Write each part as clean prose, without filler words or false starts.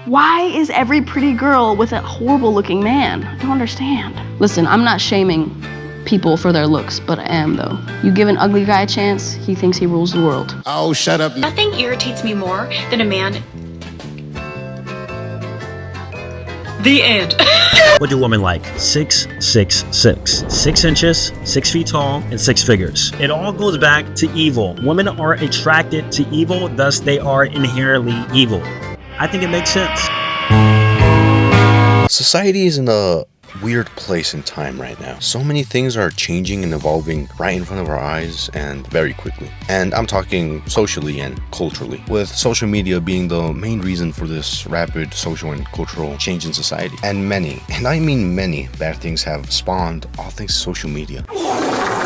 Why is every pretty girl with a horrible looking man? I don't understand. Listen, I'm not shaming people for their looks, but I am though. You give an ugly guy a chance, he thinks he rules the world. Oh, shut up. Nothing irritates me more than a man. The end. What do women like? 6'6". 6 inches, 6 feet tall, and 6 figures. It all goes back to evil. Women are attracted to evil, thus they are inherently evil. I think it makes sense. Society is in a weird place in time right now. So many things are changing and evolving right in front of our eyes and very quickly. And I'm talking socially and culturally, with social media being the main reason for this rapid social and cultural change in society. And many, and I mean many, bad things have spawned all thanks to social media.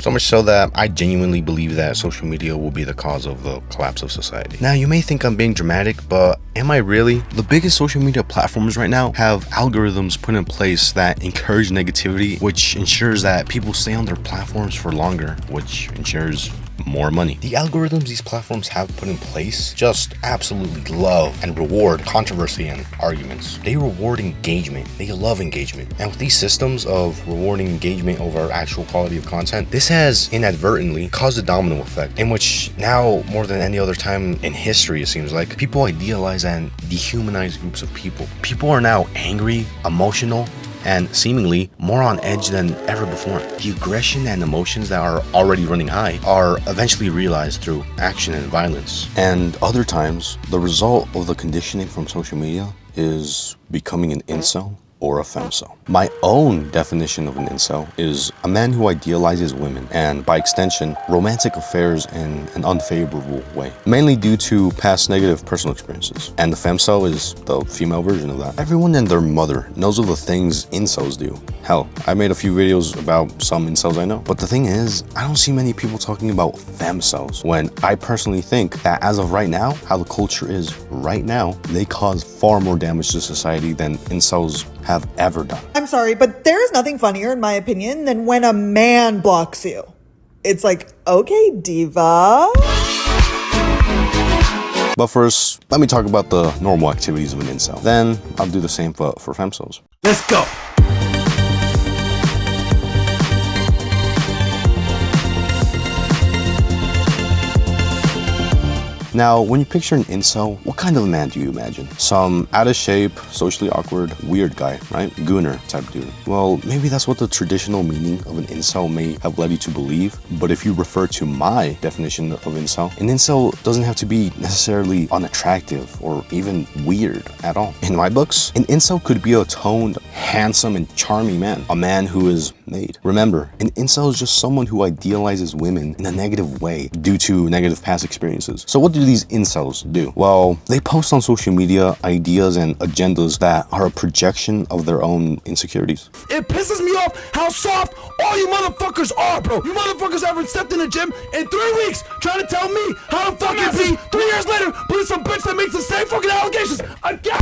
So much so that I genuinely believe that social media will be the cause of the collapse of society. Now, you may think I'm being dramatic, but am I really? The biggest social media platforms right now have algorithms put in place that encourage negativity, which ensures that people stay on their platforms for longer, which ensures more money. The algorithms these platforms have put in place just absolutely love and reward controversy and arguments. They reward engagement. They love engagement. And with these systems of rewarding engagement over actual quality of content, this has inadvertently caused a domino effect in which now, more than any other time in history, it seems like, people idealize and dehumanize groups of people. People are now angry, emotional, and seemingly more on edge than ever before. The aggression and emotions that are already running high are eventually realized through action and violence. And other times, the result of the conditioning from social media is becoming an incel or a femcel. My own definition of an incel is a man who idealizes women and, by extension, romantic affairs in an unfavorable way, mainly due to past negative personal experiences. And the femcel is the female version of that. Everyone and their mother knows of the things incels do. Hell, I made a few videos about some incels I know. But the thing is, I don't see many people talking about femcels, when I personally think that as of right now, how the culture is right now, they cause far more damage to society than incels have ever done. I'm sorry, but there is nothing funnier, in my opinion, than when a man blocks you. It's like, okay, diva. But first, let me talk about the normal activities of an incel. Then I'll do the same for femcels. Let's go. Now, when you picture an incel, what kind of a man do you imagine? Some out of shape, socially awkward, weird guy, right? Gooner type dude. Well, maybe that's what the traditional meaning of an incel may have led you to believe. But if you refer to my definition of incel, an incel doesn't have to be necessarily unattractive or even weird at all. In my books, an incel could be a toned, handsome, and charming man. A man who is made. Remember, an incel is just someone who idealizes women in a negative way due to negative past experiences. So what do these incels do? Well, they post on social media ideas and agendas that are a projection of their own insecurities. It pisses me off how soft all you motherfuckers are, bro. You motherfuckers haven't stepped in the gym in 3 weeks trying to tell me how to fucking be 3 years later, but it's some bitch that makes the same fucking allegations again.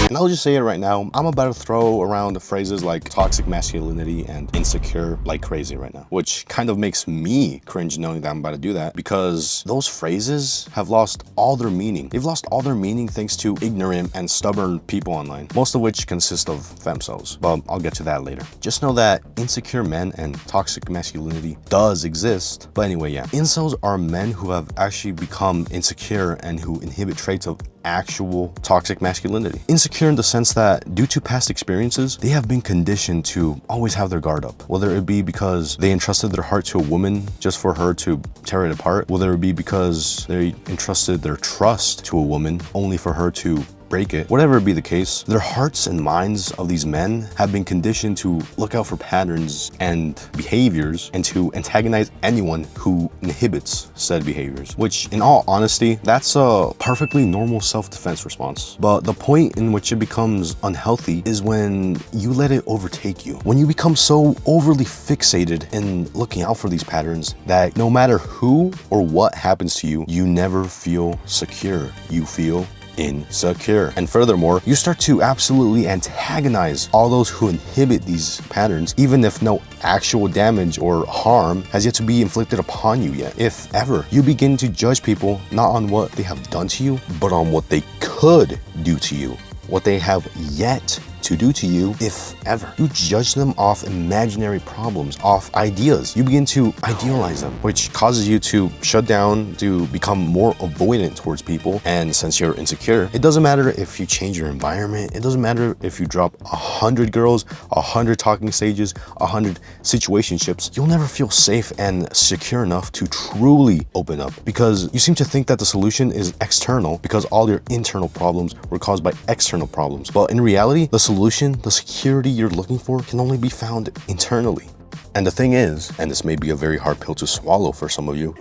And I'll just say it right now, I'm about to throw around phrases like toxic masculinity and insecure like crazy right now, which kind of makes me cringe knowing that I'm about to do that, because those phrases have lost all their meaning. They've lost all their meaning thanks to ignorant and stubborn people online, most of which consist of femcels, but I'll get to that later. Just know that insecure men and toxic masculinity does exist. But anyway, yeah, incels are men who have actually become insecure and who inhibit traits of actual toxic masculinity. Insecure in the sense that due to past experiences, they have been conditioned to always have their guard up. Whether it be because they entrusted their heart to a woman just for her to tear it apart, whether it be because they entrusted their trust to a woman only for her to break it. Whatever it be the case, their hearts and minds of these men have been conditioned to look out for patterns and behaviors and to antagonize anyone who inhibits said behaviors, which in all honesty, that's a perfectly normal self-defense response. But the point in which it becomes unhealthy is when you let it overtake you. When you become so overly fixated in looking out for these patterns that no matter who or what happens to you, you never feel secure. You feel insecure. And furthermore, you start to absolutely antagonize all those who inhibit these patterns, even if no actual damage or harm has yet to be inflicted upon you yet. If ever, you begin to judge people not on what they have done to you, but on what they could do to you, what they have yet to do to you, if ever. You judge them off imaginary problems, off ideas. You begin to idealize them, which causes you to shut down, to become more avoidant towards people. And since you're insecure, it doesn't matter if you change your environment. It doesn't matter if you drop 100 girls, 100 talking stages, 100 situationships. You'll never feel safe and secure enough to truly open up, because you seem to think that the solution is external because all your internal problems were caused by external problems. But in reality, the solution, the security you're looking for, can only be found internally. And the thing is, and this may be a very hard pill to swallow for some of you,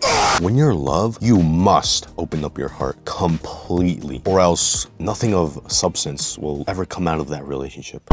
when you're in love, you must open up your heart completely, or else nothing of substance will ever come out of that relationship.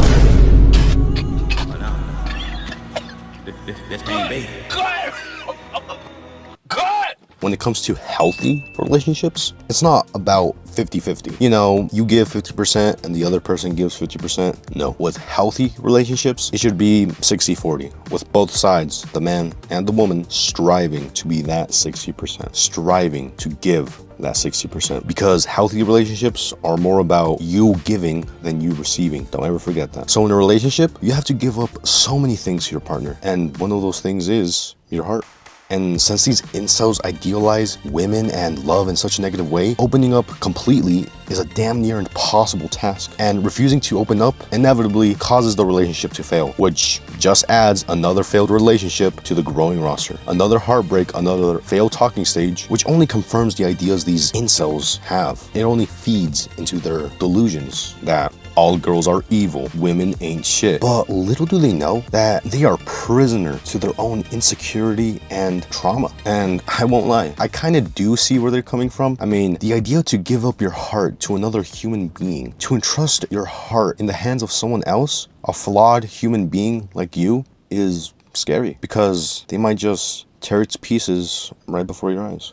When it comes to healthy relationships, it's not about 50-50. You know, you give 50% and the other person gives 50%. No, with healthy relationships, it should be 60-40, with both sides, the man and the woman, striving to be that 60%, striving to give that 60%, because healthy relationships are more about you giving than you receiving. Don't ever forget that. So in a relationship, you have to give up so many things to your partner, and one of those things is your heart. And since these incels idealize women and love in such a negative way, opening up completely is a damn near impossible task. And refusing to open up inevitably causes the relationship to fail, which just adds another failed relationship to the growing roster. Another heartbreak, another failed talking stage, which only confirms the ideas these incels have. It only feeds into their delusions that all girls are evil, women ain't shit. But little do they know that they are prisoner to their own insecurity and trauma. And I won't lie, I kind of do see where they're coming from. I mean, the idea to give up your heart to another human being, to entrust your heart in the hands of someone else, a flawed human being like you, is scary, because they might just tear it to pieces right before your eyes.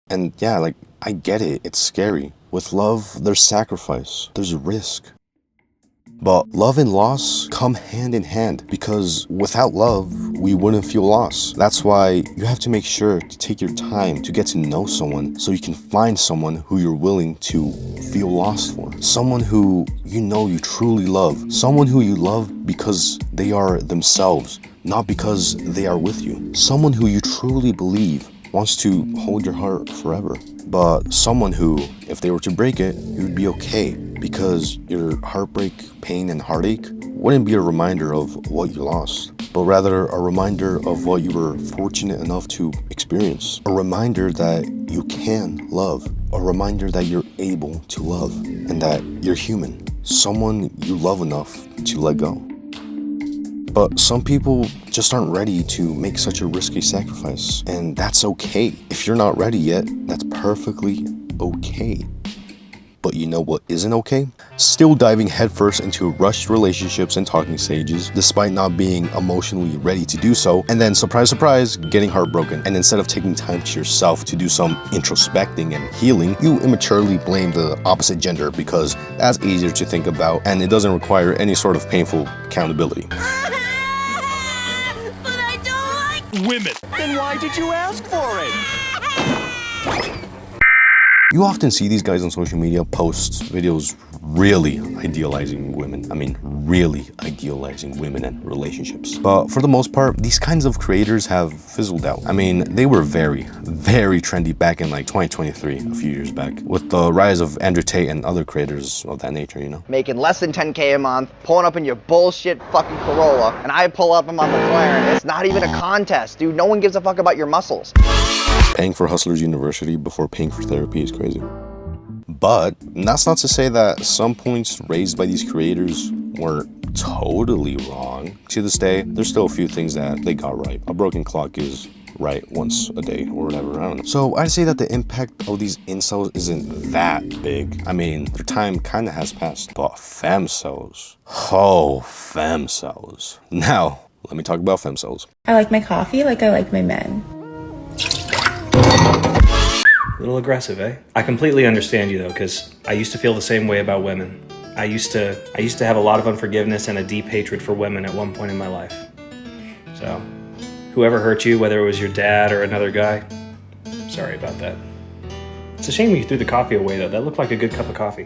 And yeah, like, I get it, it's scary. With love, there's sacrifice, there's risk. But love and loss come hand in hand, because without love, we wouldn't feel loss. That's why you have to make sure to take your time to get to know someone, so you can find someone who you're willing to feel lost for. Someone who you know you truly love. Someone who you love because they are themselves, not because they are with you. Someone who you truly believe wants to hold your heart forever. But someone who, if they were to break it, you would be okay, because your heartbreak, pain, and heartache wouldn't be a reminder of what you lost, but rather a reminder of what you were fortunate enough to experience. A reminder that you can love. A reminder that you're able to love, and that you're human. Someone you love enough to let go. But some people just aren't ready to make such a risky sacrifice, and that's okay. If you're not ready yet, that's perfectly okay. But you know what isn't okay? Still diving headfirst into rushed relationships and talking stages, despite not being emotionally ready to do so, and then surprise, surprise, getting heartbroken. And instead of taking time to yourself to do some introspecting and healing, you immaturely blame the opposite gender because that's easier to think about and it doesn't require any sort of painful accountability. But I don't like Women. Then why did you ask for it? You often see these guys on social media post videos really idealizing women. I mean, really idealizing women and relationships. But for the most part, these kinds of creators have fizzled out. I mean, they were very, very trendy back in like 2023, a few years back, with the rise of Andrew Tate and other creators of that nature, you know? Making less than 10K a month, pulling up in your bullshit fucking Corolla, and I pull up in my McLaren. It's not even a contest, dude. No one gives a fuck about your muscles. Paying for Hustlers University before paying for therapy is crazy. But that's not to say that some points raised by these creators weren't totally wrong. To this day, there's still a few things that they got right. A broken clock is right once a day or whatever, I don't know. So I'd say that the impact of these incels isn't that big. I mean, their time kind of has passed. But femcels, oh, femcels. Now, let me talk about femcels. I like my coffee like I like my men. little aggressive, eh? I completely understand you though, because I used to feel the same way about women. I used to have a lot of unforgiveness and a deep hatred for women at one point in my life. So, whoever hurt you, whether it was your dad or another guy, sorry about that. It's a shame you threw the coffee away though. That looked like a good cup of coffee.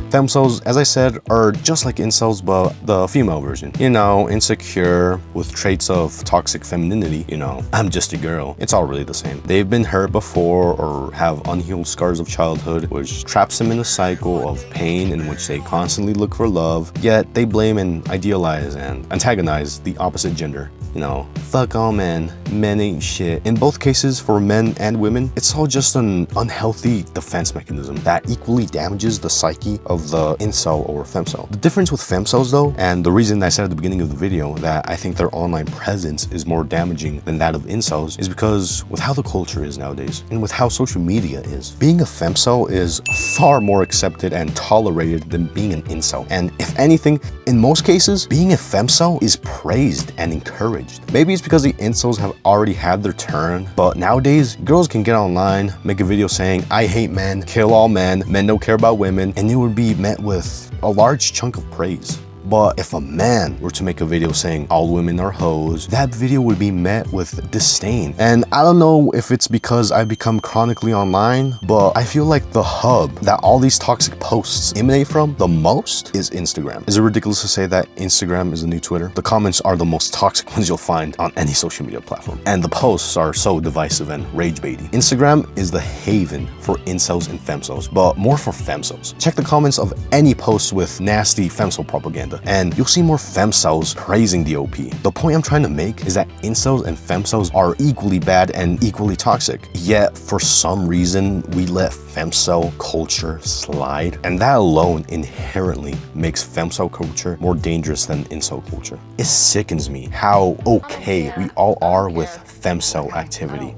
Femcels, as I said, are just like incels, but the female version. You know, insecure, with traits of toxic femininity, you know, I'm just a girl. It's all really the same. They've been hurt before or have unhealed scars of childhood, which traps them in a cycle of pain in which they constantly look for love, yet they blame and idealize and antagonize the opposite gender. You know, fuck all men, men ain't shit. In both cases, for men and women, it's all just an unhealthy defense mechanism that equally damages the psyche of the incel or femcel. The difference with femcels though, and the reason I said at the beginning of the video that I think their online presence is more damaging than that of incels, is because with how the culture is nowadays, and with how social media is, being a femcel is far more accepted and tolerated than being an incel. And if anything, in most cases, being a femcel is praised and encouraged. Maybe it's because the incels have already had their turn, but nowadays, girls can get online, make a video saying, I hate men, kill all men don't care about women, and it would be met with a large chunk of praise. But if a man were to make a video saying all women are hoes, that video would be met with disdain. And I don't know if it's because I've become chronically online, but I feel like the hub that all these toxic posts emanate from the most is Instagram. Is it ridiculous to say that Instagram is the new Twitter? The comments are the most toxic ones you'll find on any social media platform. And the posts are so divisive and rage-baiting. Instagram is the haven for incels and femcels, but more for femcels. Check the comments of any post with nasty femcel propaganda, and you'll see more femcels praising the OP. The point I'm trying to make is that incels and femcels are equally bad and equally toxic, yet for some reason we let femcel culture slide, and that alone inherently makes femcel culture more dangerous than incel culture. It sickens me how okay we all are with femcel activity.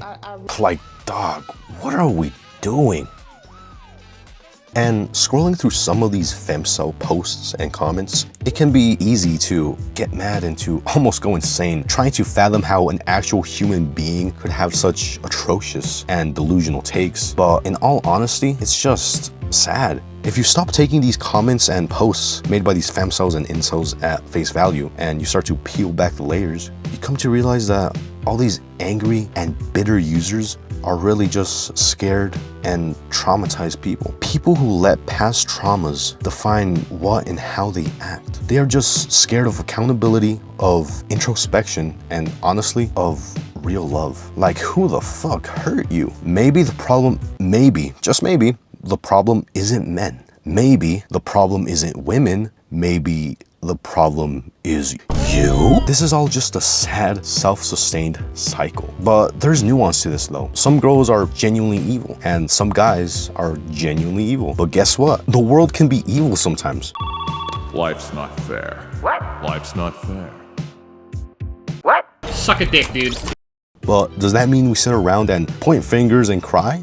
Like, dog, what are we doing? And scrolling through some of these femcel posts and comments, it can be easy to get mad and to almost go insane trying to fathom how an actual human being could have such atrocious and delusional takes. But in all honesty, it's just sad. If you stop taking these comments and posts made by these femcels and incels at face value, and you start to peel back the layers, you come to realize that all these angry and bitter users are really just scared and traumatized people. People who let past traumas define what and how they act. They are just scared of accountability, of introspection, and honestly, of real love. Like, who the fuck hurt you? Maybe the problem, just maybe, the problem isn't men. Maybe the problem isn't women. Maybe the problem is you? This is all just a sad, self-sustained cycle. But there's nuance to this though. Some girls are genuinely evil, and some guys are genuinely evil. But guess what? The world can be evil sometimes. Life's not fair. What? Life's not fair. What? Suck a dick, dude. But does that mean we sit around and point fingers and cry?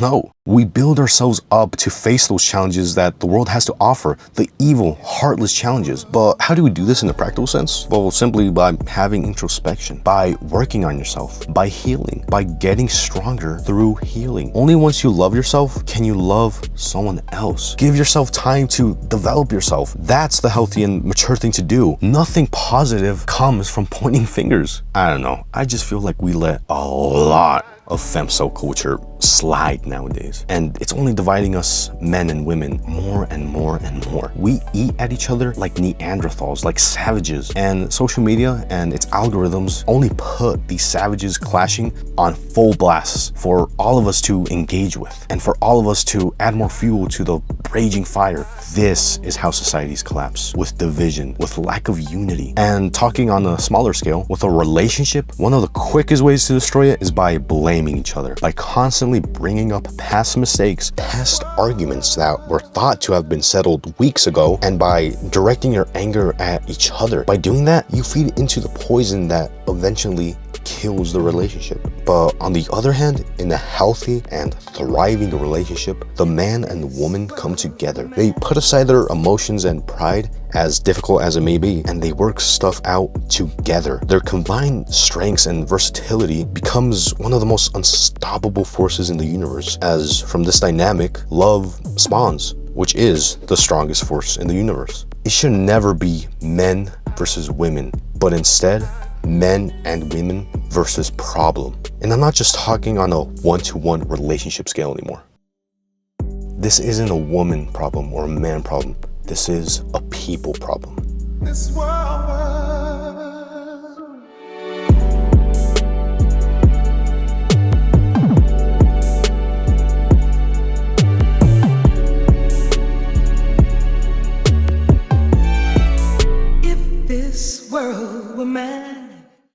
No, we build ourselves up to face those challenges that the world has to offer, the evil, heartless challenges. But how do we do this in a practical sense? Well, simply by having introspection, by working on yourself, by healing, by getting stronger through healing. Only once you love yourself can you love someone else. Give yourself time to develop yourself. That's the healthy and mature thing to do. Nothing positive comes from pointing fingers. I don't know, I just feel like we let a lot of femcel culture slide nowadays, and it's only dividing us men and women more and more and more. We eat at each other like Neanderthals, like savages, and social media and its algorithms only put these savages clashing on full blast for all of us to engage with, and for all of us to add more fuel to the raging fire. This is how societies collapse, with division, with lack of unity. And talking on a smaller scale, with a relationship, one of the quickest ways to destroy it is by blaming each other, by constantly bringing up past mistakes, past arguments that were thought to have been settled weeks ago, and by directing your anger at each other. By doing that, you feed into the poison that eventually kills the relationship. But on the other hand, in a healthy and thriving relationship, the man and woman come together. They put aside their emotions and pride, as difficult as it may be, and they work stuff out together. Their combined strengths and versatility becomes one of the most unstoppable forces in the universe, as from this dynamic, love spawns, which is the strongest force in the universe. It should never be men versus women, but instead, men and women versus problem. And I'm not just talking on a one-to-one relationship scale anymore. This isn't a woman problem or a man problem. This is a people problem. This world